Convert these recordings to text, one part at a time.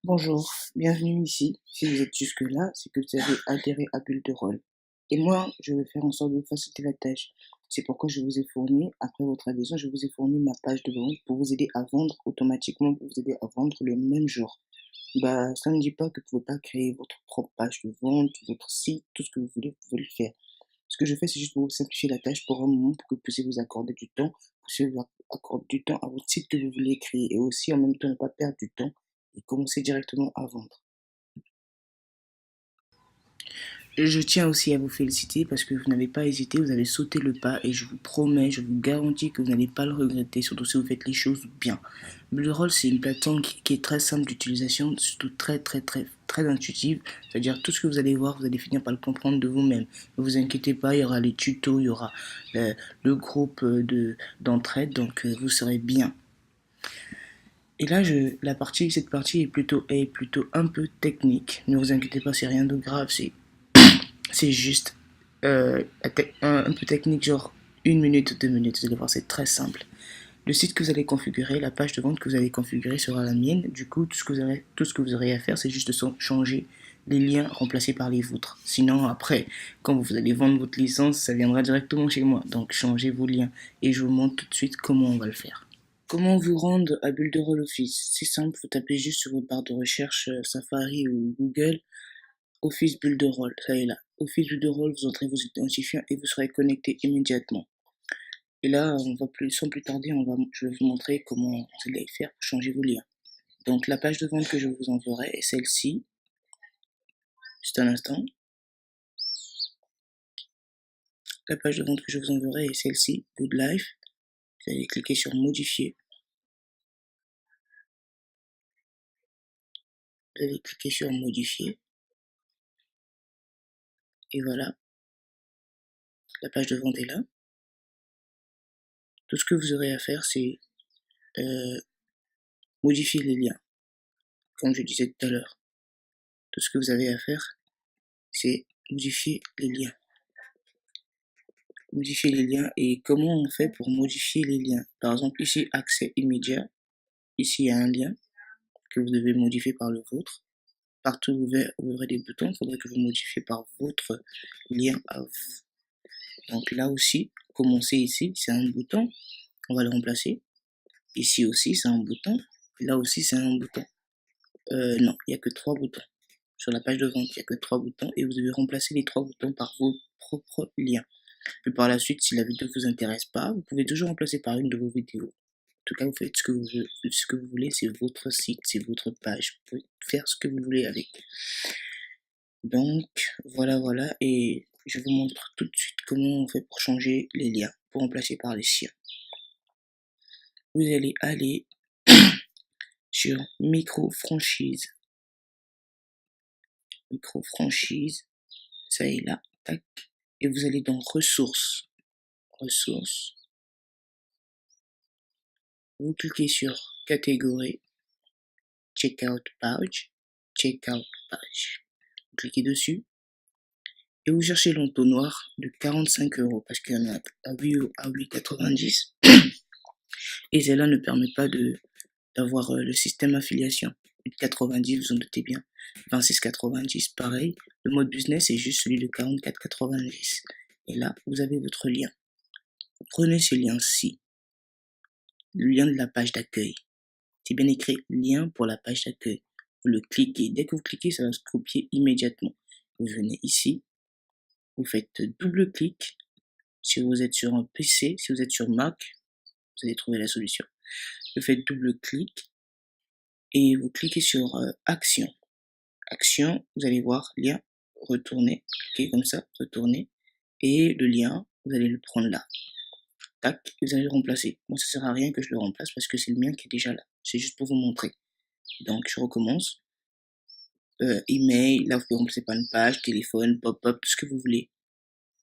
Bonjour, bienvenue ici. Si vous êtes jusque-là, c'est que vous avez adhéré à Bulle de Rôle. Et moi, je vais faire en sorte de vous faciliter la tâche. C'est pourquoi je vous ai fourni, après votre adhésion, je vous ai fourni ma page de vente pour vous aider à vendre automatiquement, pour vous aider à vendre le même jour. Ça ne dit pas que vous ne pouvez pas créer votre propre page de vente, votre site, tout ce que vous voulez, vous pouvez le faire. Ce que je fais, c'est juste pour vous simplifier la tâche pour un moment, pour que vous puissiez vous accorder du temps, pour que vous accorder du temps à votre site que vous voulez créer et aussi en même temps ne pas perdre du temps et commencer directement à vendre. Je tiens aussi à vous féliciter parce que vous n'avez pas hésité, vous avez sauté le pas et je vous promets, je vous garantis que vous n'allez pas le regretter, surtout si vous faites les choses bien. Bullroll, c'est une plateforme qui est très simple d'utilisation, surtout très intuitive. C'est-à-dire tout ce que vous allez voir, vous allez finir par le comprendre de vous-même. Ne vous inquiétez pas, il y aura les tutos, il y aura le groupe d'entraide, donc vous serez bien. Et là, cette partie est plutôt un peu technique. Ne vous inquiétez pas, c'est rien de grave, c'est juste un peu technique, genre 1 minute, 2 minutes. Vous allez voir, c'est très simple. Le site que vous allez configurer, la page de vente que vous allez configurer sera la mienne. Du coup, tout ce que vous aurez à faire, c'est juste de changer les liens remplacés par les vôtres. Sinon, après, quand vous allez vendre votre licence, ça viendra directement chez moi. Donc, changez vos liens. Et je vous montre tout de suite comment on va le faire. Comment vous rendre à Builderall Office? C'est simple, vous tapez juste sur votre barre de recherche Safari ou Google Office Builderall, ça y est là. Office Builderall, vous entrez vos identifiants et vous serez connecté immédiatement. Et là, sans plus tarder, je vais vous montrer comment vous allez faire pour changer vos liens. Donc la page de vente que je vous enverrai est celle-ci. Juste un instant. La page de vente que je vous enverrai est celle-ci, Good Life. Vous allez cliquer sur modifier. Vous allez cliquer sur modifier. Et voilà, la page de vente est là. Tout ce que vous aurez à faire, c'est modifier les liens, comme je disais tout à l'heure. Tout ce que vous avez à faire, c'est modifier les liens. Modifier les liens et comment on fait pour modifier les liens. Par exemple, ici, accès immédiat. Ici, il y a un lien que vous devez modifier par le vôtre. Partout où vous aurez des boutons, il faudrait que vous modifiez par votre lien à vous. Donc là aussi, commencer ici, c'est un bouton. On va le remplacer. Ici aussi, c'est un bouton. Là aussi, c'est un bouton. Non, il n'y a que 3 boutons. Sur la page de vente, il n'y a que 3 boutons et vous devez remplacer les 3 boutons par vos propres liens. Puis par la suite, si la vidéo ne vous intéresse pas, vous pouvez toujours remplacer par une de vos vidéos. En tout cas, vous faites ce que vous voulez, c'est votre site, c'est votre page. Vous pouvez faire ce que vous voulez avec. Donc, voilà, et je vous montre tout de suite comment on fait pour changer les liens, pour remplacer par les siens. Vous allez aller sur micro-franchise. Micro-franchise, ça est là, tac. Et vous allez dans ressources. Ressources. Vous cliquez sur catégorie, checkout page, checkout page. Vous cliquez dessus et vous cherchez l'entonnoir de 45 € parce qu'il y en a à 8,90 et cela ne permet pas d'avoir le système affiliation. 8,90, vous en doutez bien. 26,90, pareil. Le mode business est juste celui de 44,90. Et là, vous avez votre lien. Vous prenez ce lien-ci, le lien de la page d'accueil. C'est bien écrit lien pour la page d'accueil. Vous le cliquez. Dès que vous cliquez, ça va se copier immédiatement. Vous venez ici, vous faites double clic. Si vous êtes sur un PC, si vous êtes sur Mac, vous allez trouver la solution. Vous faites double clic et vous cliquez sur action. Action, vous allez voir lien, retourner, cliquez comme ça, retourner. Et le lien, vous allez le prendre là. Tac, vous allez le remplacer. Moi, ça sert à rien que je le remplace parce que c'est le mien qui est déjà là. C'est juste pour vous montrer. Donc, je recommence. Email, là, vous pouvez remplacer par une page, téléphone, pop-up, tout ce que vous voulez.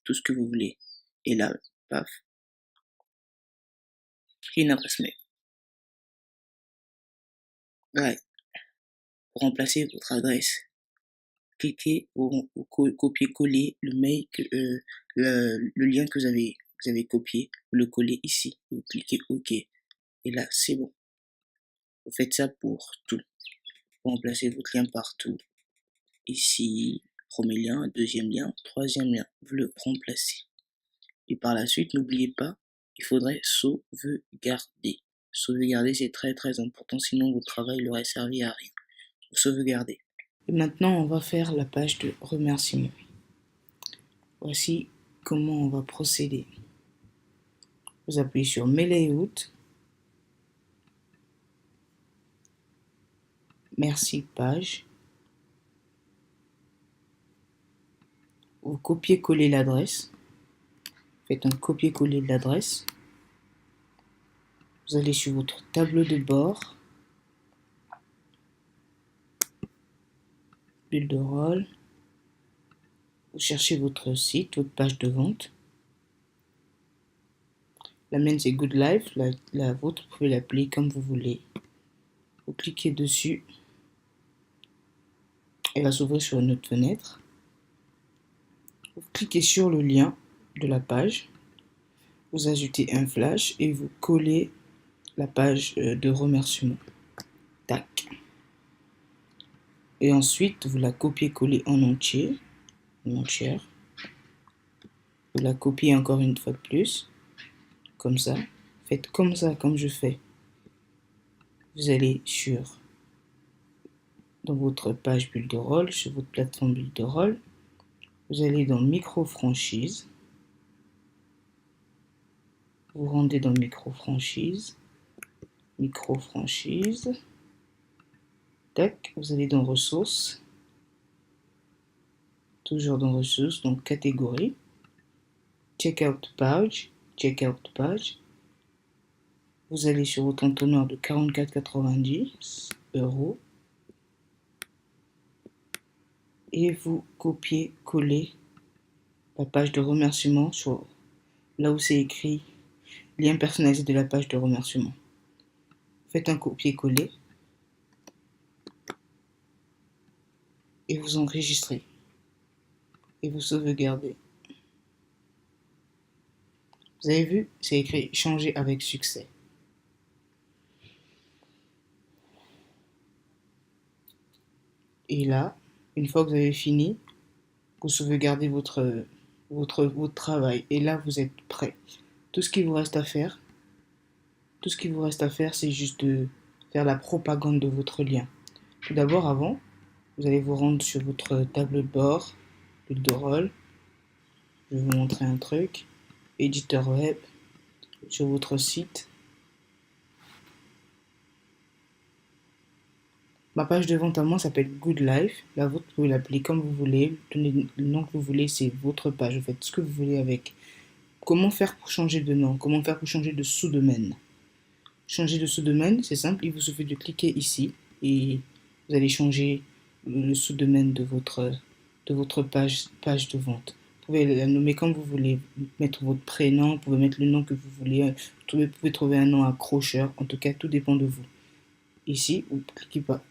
Tout ce que vous voulez. Et là, paf. J'ai une adresse mail. Ouais. Pour remplacer votre adresse, cliquez ou copier-coller le mail, le lien que vous avez copié, vous le collez ici. Vous cliquez OK. Et là, c'est bon. Vous faites ça pour tout. Vous remplacez votre lien partout. Ici, premier lien, deuxième lien, troisième lien. Vous le remplacez. Et par la suite, n'oubliez pas, il faudrait sauvegarder. Sauvegarder, c'est très très important, sinon votre travail n'aurait servi à rien. Sauvegarder. Et maintenant, on va faire la page de remerciement. Voici comment on va procéder. Vous appuyez sur Mes layouts. Merci page. Vous copiez-coller l'adresse. Faites un copier-coller de l'adresse. Vous allez sur votre tableau de bord. Bulle de rôle. Vous cherchez votre site, votre page de vente. La mienne c'est Good Life, la vôtre vous pouvez l'appeler comme vous voulez. Vous cliquez dessus. Elle va s'ouvrir sur une autre fenêtre. Vous cliquez sur le lien de la page. Vous ajoutez un flash et vous collez la page de remerciement. Tac. Et ensuite, vous la copiez-collez en entier. En entière. Vous la copiez encore une fois de plus. Comme ça. Faites comme ça, comme je fais. Vous allez dans votre page bulle de rôle, sur votre plateforme bulle de rôle. Vous allez dans micro-franchise. Vous rendez dans micro-franchise. Micro-franchise. Tac, vous allez dans ressources. Toujours dans ressources, donc catégorie. Checkout page. Checkout page. Vous allez sur votre entonnoir de 44,90 €. Et vous copiez-collez la page de remerciement sur là où c'est écrit lien personnalisé de la page de remerciement. Faites un copier-coller et vous enregistrez et vous sauvegardez. Vous avez vu, c'est écrit changer avec succès. Et là, une fois que vous avez fini, vous sauvegardez votre travail. Et là, vous êtes prêt. Tout ce qu'il vous reste à faire, c'est juste de faire la propagande de votre lien. Tout d'abord, avant, vous allez vous rendre sur votre tableau de bord, bulle de rôle. Je vais vous montrer un truc. Éditeur web, sur votre site. Ma page de vente à moi s'appelle Good Life. La vôtre, vous pouvez l'appeler comme vous voulez. Donnez le nom que vous voulez, c'est votre page. Vous faites ce que vous voulez avec. Comment faire pour changer de nom? Comment faire pour changer de sous-domaine? Changer de sous-domaine, c'est simple. Il vous suffit de cliquer ici et vous allez changer le sous-domaine de votre page de vente. Vous pouvez la nommer comme vous voulez. Mettre votre prénom, vous pouvez mettre le nom que vous voulez. Vous pouvez trouver un nom accrocheur. En tout cas, tout dépend de vous. Ici, vous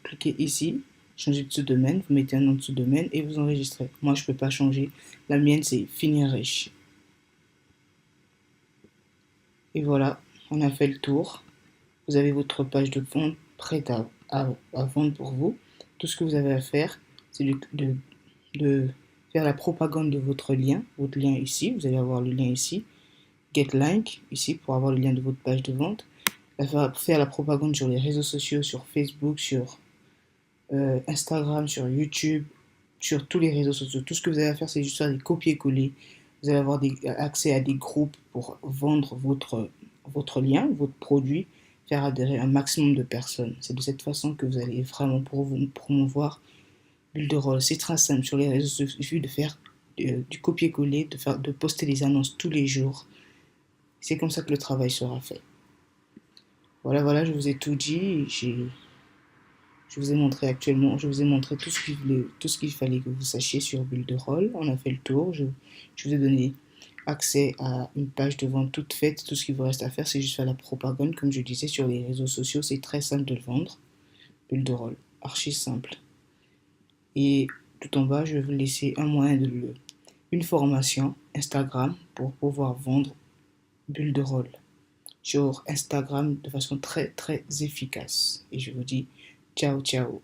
cliquez ici, changer de sous-domaine, vous mettez un nom de sous-domaine et vous enregistrez. Moi, je ne peux pas changer. La mienne, c'est finir riche. Et voilà, on a fait le tour. Vous avez votre page de vente prête à vendre pour vous. Tout ce que vous avez à faire, c'est de faire la propagande de votre lien ici. Vous allez avoir le lien ici. Get link ici pour avoir le lien de votre page de vente. Faire la propagande sur les réseaux sociaux, sur Facebook, sur Instagram, sur YouTube, sur tous les réseaux sociaux. Tout ce que vous avez à faire, c'est juste faire des copier-coller. Vous allez avoir accès à des groupes pour vendre votre lien, votre produit, faire adhérer un maximum de personnes. C'est de cette façon que vous allez vraiment promouvoir bulle de rôle. C'est très simple sur les réseaux sociaux. Il suffit de faire du copier-coller, de poster des annonces tous les jours. C'est comme ça que le travail sera fait. Voilà, je vous ai tout dit. Je vous ai montré tout ce qu'il fallait que vous sachiez sur bulle de rôle. On a fait le tour. Je vous ai donné accès à une page de vente toute faite. Tout ce qu'il vous reste à faire, c'est juste faire la propagande. Comme je disais, sur les réseaux sociaux, c'est très simple de le vendre. Bulle de rôle, archi simple. Et tout en bas, je vais vous laisser un moyen une formation Instagram pour pouvoir vendre bulle de rôle sur Instagram de façon très très efficace. Et je vous dis ciao ciao.